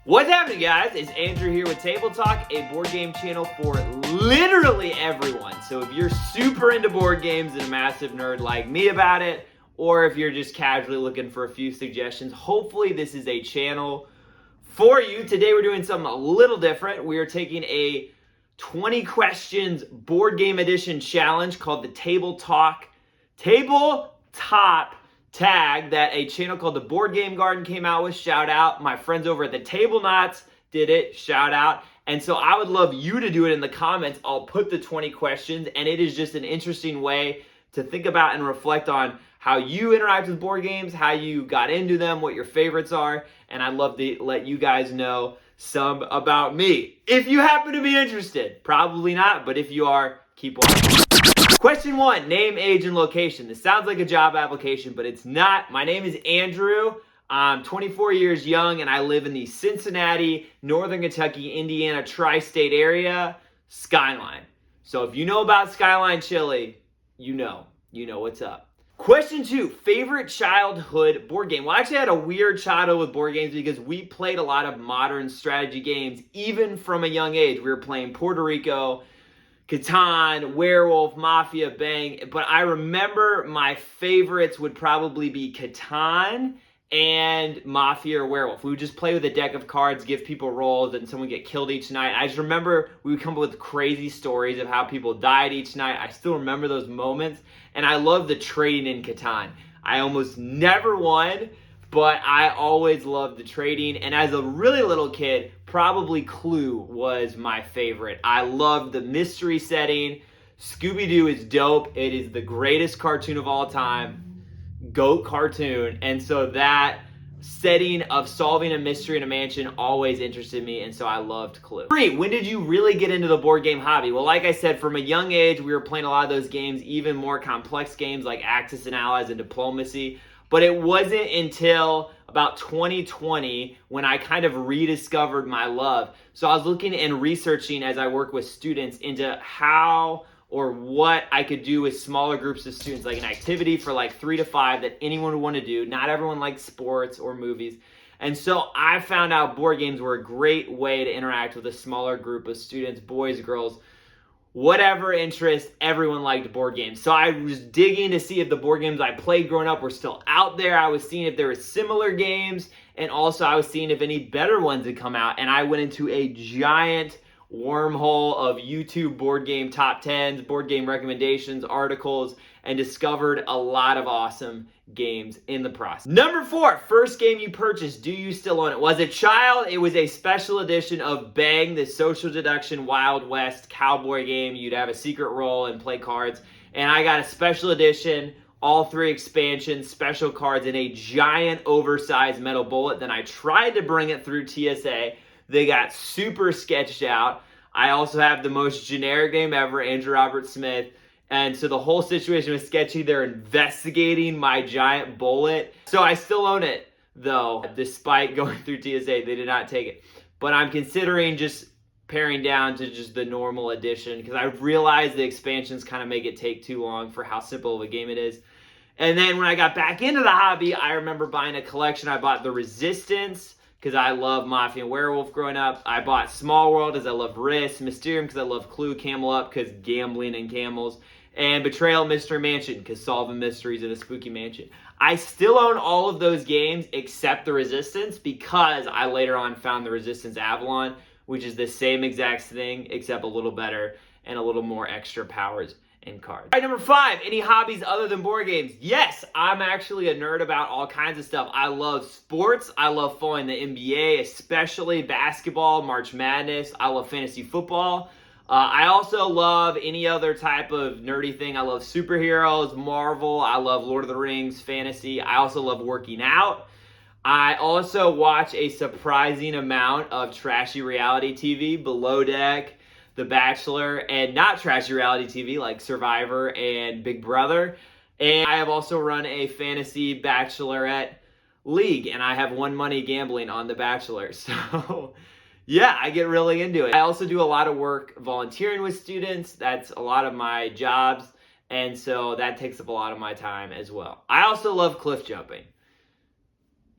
What's happening, guys? It's Andrew here with Tabletop, a board game channel for literally everyone. So if you're super into board games and a massive nerd like me about it, or if you're just casually looking for a few suggestions, hopefully this is a channel for you. Today we're doing something a little different. We are taking a 20 questions board game edition challenge called the Tabletop tag that a channel called the Board Game Garden came out with. Shout out. My friends over at the Table Knots did it. Shout out. And so I would love you to do it in the comments. I'll put the 20 questions, and it is just an interesting way to think about and reflect on how you interact with board games, how you got into them, what your favorites are, and I'd love to let you guys know some about me. If you happen to be interested, probably not, but if you are, keep watching. Question 1, name, age, and location. This sounds like a job application, but it's not. My name is Andrew. I'm 24 years young, and I live in the Cincinnati, Northern Kentucky, Indiana tri-state area, Skyline. So if you know about Skyline Chili, you know what's up. Question 2, favorite childhood board game. Well, I actually had a weird childhood with board games because we played a lot of modern strategy games, even from a young age. We were playing Puerto Rico, Catan, Werewolf, Mafia, Bang. But I remember my favorites would probably be Catan and Mafia or Werewolf. We would just play with a deck of cards, give people rolls, and someone get killed each night. I just remember we would come up with crazy stories of how people died each night. I still remember those moments. And I love the trading in Catan. I almost never won, but I always loved the trading. And as a really little kid, probably Clue was my favorite. I loved the mystery setting. Scooby-Doo is dope. It is the greatest cartoon of all time. GOAT cartoon. And so that setting of solving a mystery in a mansion always interested me, and so I loved Clue. 3, when did you really get into the board game hobby? Well, like I said, from a young age, we were playing a lot of those games, even more complex games like Axis and Allies and Diplomacy. But it wasn't until about 2020 when I kind of rediscovered my love. So I was looking and researching as I work with students into how or what I could do with smaller groups of students, like an activity for like 3 to 5 that anyone would want to do. Not everyone likes sports or movies. And so I found out board games were a great way to interact with a smaller group of students, boys, girls, whatever interest, everyone liked board games. So I was digging to see if the board games I played growing up were still out there. I was seeing if there were similar games, and also I was seeing if any better ones had come out. And I went into a giant wormhole of YouTube board game top 10s, board game recommendations, articles, and discovered a lot of awesome games in the process. Number 4, first game you purchased. Do you still own it? Well, as a child, it was a special edition of Bang, the social deduction Wild West cowboy game. You'd have a secret role and play cards. And I got a special edition, all 3 expansions, special cards, in a giant oversized metal bullet. Then I tried to bring it through TSA. They got super sketched out. I also have the most generic name ever, Andrew Robert Smith. And so the whole situation was sketchy. They're investigating my giant bullet. So I still own it, though, despite going through TSA. They did not take it. But I'm considering just paring down to just the normal edition because I realized the expansions kind of make it take too long for how simple of a game it is. And then when I got back into the hobby, I remember buying a collection. I bought The Resistance, because I love Mafia and Werewolf growing up. I bought Small World because I love Risk, Mysterium because I love Clue, Camel Up because gambling and camels, and Betrayal, Mystery Mansion because solving mysteries in a spooky mansion. I still own all of those games except The Resistance because I later on found The Resistance Avalon, which is the same exact thing except a little better and a little more extra powers and cards. All right, number 5, any hobbies other than board games? Yes, I'm actually a nerd about all kinds of stuff. I love sports. I love following the NBA, especially basketball, March Madness. I love fantasy football. I also love any other type of nerdy thing. I love superheroes, Marvel. I love Lord of the Rings, fantasy. I also love working out. I also watch a surprising amount of trashy reality TV, Below Deck, The Bachelor, and not trashy reality TV like Survivor and Big Brother. And I have also run a fantasy bachelorette league, and I have won money gambling on The Bachelor. So yeah, I get really into it. I also do a lot of work volunteering with students. That's a lot of my jobs, and so that takes up a lot of my time as well. I also love cliff jumping.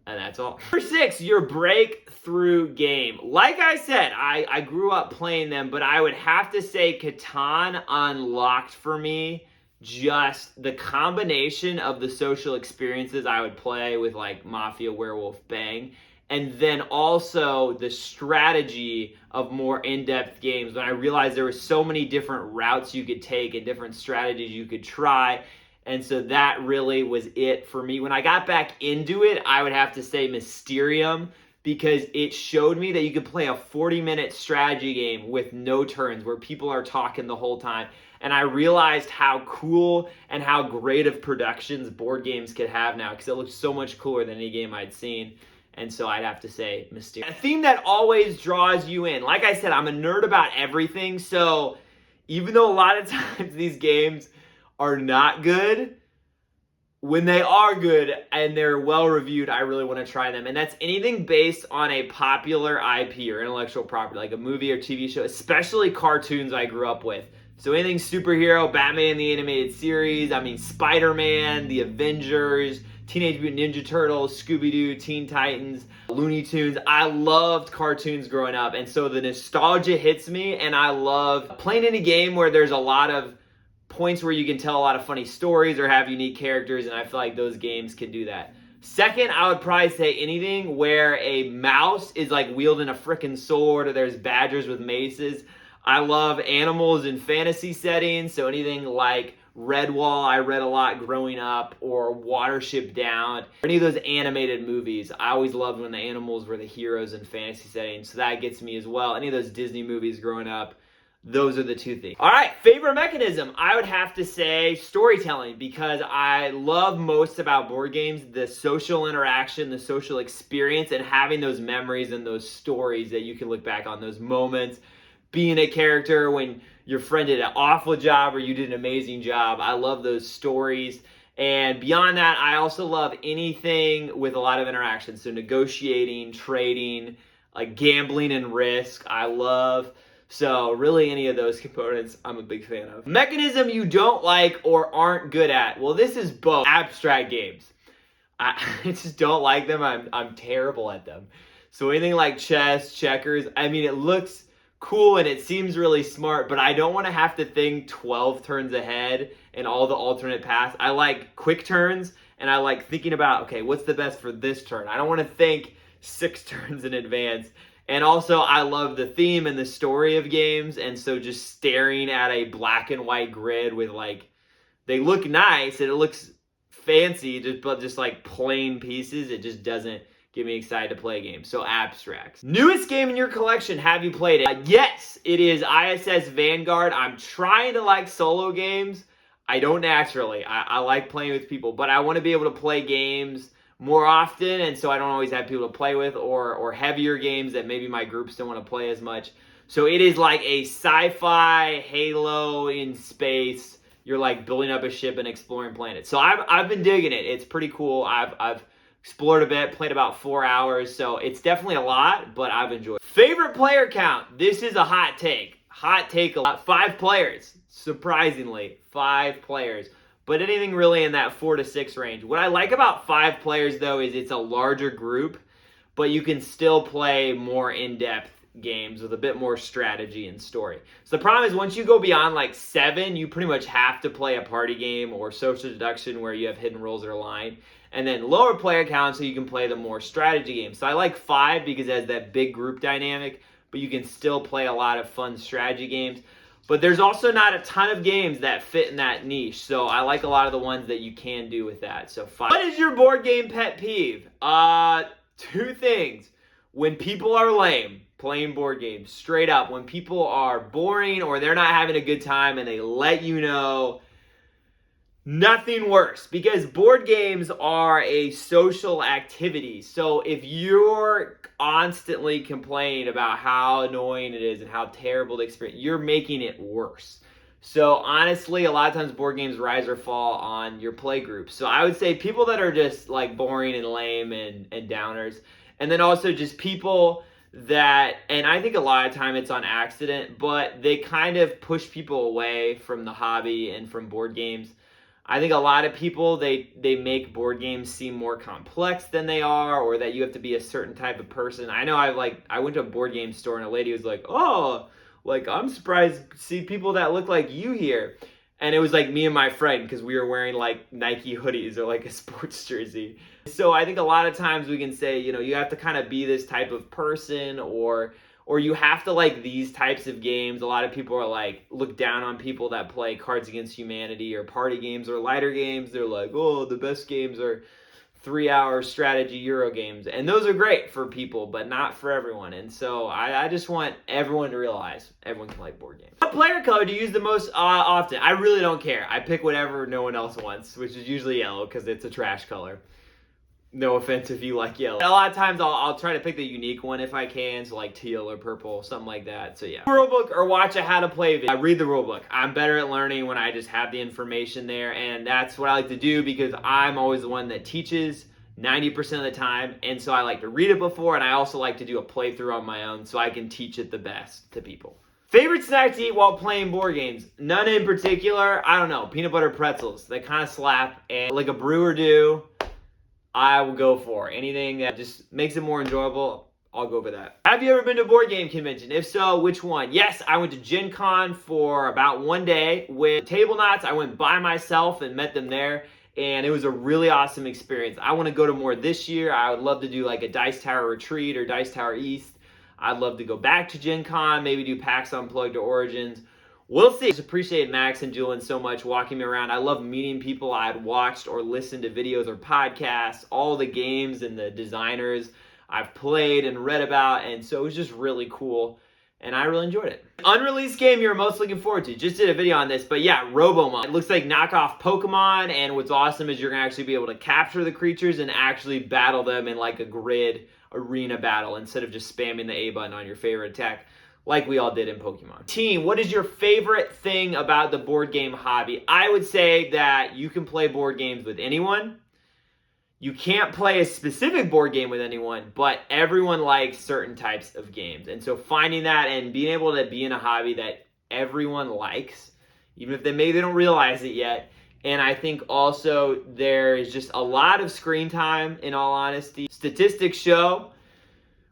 And that's all. Number 6, your breakthrough game. Like I said, I grew up playing them, but I would have to say Catan unlocked for me just the combination of the social experiences I would play with like Mafia, Werewolf, Bang, and then also the strategy of more in-depth games when I realized there were so many different routes you could take and different strategies you could try. And so that really was it for me. When I got back into it, I would have to say Mysterium, because it showed me that you could play a 40-minute strategy game with no turns where people are talking the whole time. And I realized how cool and how great of productions board games could have now, because it looked so much cooler than any game I'd seen. And so I'd have to say Mysterium. A theme that always draws you in. Like I said, I'm a nerd about everything. So even though a lot of times these games are not good, when they are good and they're well reviewed, I really want to try them. And that's anything based on a popular IP or intellectual property, like a movie or TV show, especially cartoons I grew up with. So anything superhero, Batman the Animated Series, Spider-Man, The Avengers, Teenage Mutant Ninja Turtles, Scooby-Doo, Teen Titans, Looney Tunes. I loved cartoons growing up, and so the nostalgia hits me, and I love playing in a game where there's a lot of points where you can tell a lot of funny stories or have unique characters, and I feel like those games can do that. Second, I would probably say anything where a mouse is like wielding a frickin' sword, or there's badgers with maces. I love animals in fantasy settings, so anything like Redwall, I read a lot growing up, or Watership Down, any of those animated movies. I always loved when the animals were the heroes in fantasy settings, so that gets me as well. Any of those Disney movies growing up, those are the two things. All right, favorite mechanism. I would have to say storytelling, because I love most about board games the social interaction, the social experience, and having those memories and those stories that you can look back on, those moments, being a character when your friend did an awful job or you did an amazing job. I love those stories. And beyond that, I also love anything with a lot of interaction. So negotiating, trading, like gambling and risk, I love. So really any of those components I'm a big fan of. Mechanism you don't like or aren't good at. Well, this is both. Abstract games. I just don't like them. I'm terrible at them. So anything like chess, checkers, it looks cool and it seems really smart, but I don't want to have to think 12 turns ahead and all the alternate paths. I like quick turns, and I like thinking about, okay, what's the best for this turn? I don't want to think 6 turns in advance. And also, I love the theme and the story of games, and so just staring at a black and white grid with they look nice and it looks fancy, but just like plain pieces, it just doesn't get me excited to play a game. So abstracts. Newest game in your collection, have you played it? Yes, it is ISS Vanguard. I'm trying to like solo games. I don't naturally. I like playing with people, but I want to be able to play games more often, and so I don't always have people to play with, or heavier games that maybe my groups don't want to play as much. So it is like a sci-fi Halo in space. You're like building up a ship and exploring planets. So I've been digging it. It's pretty cool. I've explored a bit, played about 4 hours, so it's definitely a lot, but I've enjoyed it. Favorite player count. This is a hot take. Hot take a lot. 5 players. Surprisingly, 5 players. But anything really in that 4 to 6 range. What I like about 5 players, though, is it's a larger group, but you can still play more in-depth games with a bit more strategy and story. So the problem is once you go beyond 7, you pretty much have to play a party game or social deduction where you have hidden roles that are aligned. And then lower player count so you can play the more strategy games. So I like 5 because it has that big group dynamic, but you can still play a lot of fun strategy games. But there's also not a ton of games that fit in that niche. So I like a lot of the ones that you can do with that. So 5. What is your board game pet peeve? 2 things. When people are lame playing board games, straight up. When people are boring or they're not having a good time and they let you know, nothing worse, because board games are a social activity. So if you're constantly complaining about how annoying it is and how terrible the experience, you're making it worse. So honestly, a lot of times board games rise or fall on your play group. So I would say people that are just boring and lame and downers. And then also just people that, and I think a lot of time it's on accident, but they kind of push people away from the hobby and from board games. I think a lot of people, they make board games seem more complex than they are, or that you have to be a certain type of person. I know I went to a board game store and a lady was like, oh, like, I'm surprised to see people that look like you here. And it was like me and my friend, because we were wearing like Nike hoodies or like a sports jersey. So I think a lot of times we can say, you know, you have to kind of be this type of person, or you have to like these types of games. A lot of people are like, look down on people that play Cards Against Humanity or party games or lighter games. They're like, oh, the best games are 3-hour strategy Euro games. And those are great for people, but not for everyone. And so I just want everyone to realize everyone can like board games. What player color do you use the most often? I really don't care. I pick whatever no one else wants, which is usually yellow because it's a trash color. No offense if you like yellow. A lot of times I'll try to pick the unique one if I can, so like teal or purple, something like that. So yeah. Rulebook or watch a how to play video. I read the rulebook. I'm better at learning when I just have the information there, and that's what I like to do because I'm always the one that teaches 90% of the time, and so I like to read it before, and I also like to do a playthrough on my own so I can teach it the best to people. Favorite snack to eat while playing board games? None in particular. I don't know. Peanut butter pretzels. They kind of slap, and like a brew or do, I will go for anything that just makes it more enjoyable. I'll go for that. Have you ever been to a board game convention? If so, which one? Yes, I went to Gen Con for about 1 day with Tabletop. I went by myself and met them there, and it was a really awesome experience. I want to go to more this year. I would love to do like a Dice Tower Retreat or Dice Tower East. I'd love to go back to Gen Con, maybe do PAX Unplugged or Origins. We'll see. I just appreciate Max and Julian so much walking me around. I love meeting people I'd watched or listened to videos or podcasts, all the games and the designers I've played and read about, and so it was just really cool, and I really enjoyed it. Unreleased game you're most looking forward to. Just did a video on this, but yeah, Robomon. It looks like knockoff Pokemon, and what's awesome is you're going to actually be able to capture the creatures and actually battle them in like a grid arena battle instead of just spamming the A button on your favorite attack, like we all did in Pokemon. Team, what is your favorite thing about the board game hobby? I would say that you can play board games with anyone. You can't play a specific board game with anyone, but everyone likes certain types of games. And so finding that and being able to be in a hobby that everyone likes, even if they don't realize it yet. And I think also there is just a lot of screen time, in all honesty. Statistics show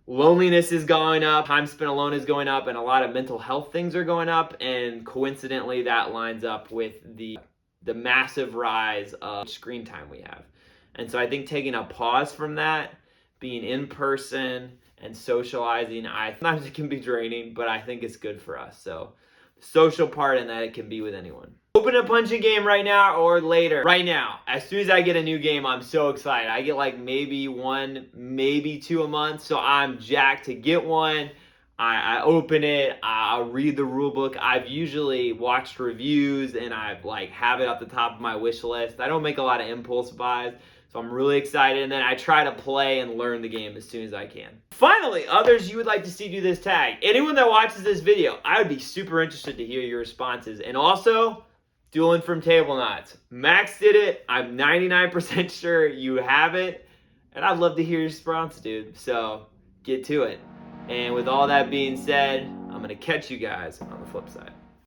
loneliness is going up, time spent alone is going up, and a lot of mental health things are going up, and coincidentally that lines up with the massive rise of screen time we have. And so I think taking a pause from that, being in person and socializing, sometimes it can be draining, but I think it's good for us. So social part in that it can be with anyone. Open a punching game right now or later? Right now. As soon as I get a new game, I'm so excited. I get like maybe 1, maybe 2 a month, so I'm jacked to get one. I open it, I read the rule book. I've usually watched reviews and I've like have it at the top of my wish list. I don't make a lot of impulse buys, so I'm really excited, and then I try to play and learn the game as soon as I can. Finally, others you would like to see do this tag. Anyone that watches this video, I would be super interested to hear your responses. And also, Dueling from Table Knots. Max did it. I'm 99% sure you have it. And I'd love to hear your response, dude. So get to it. And with all that being said, I'm going to catch you guys on the flip side.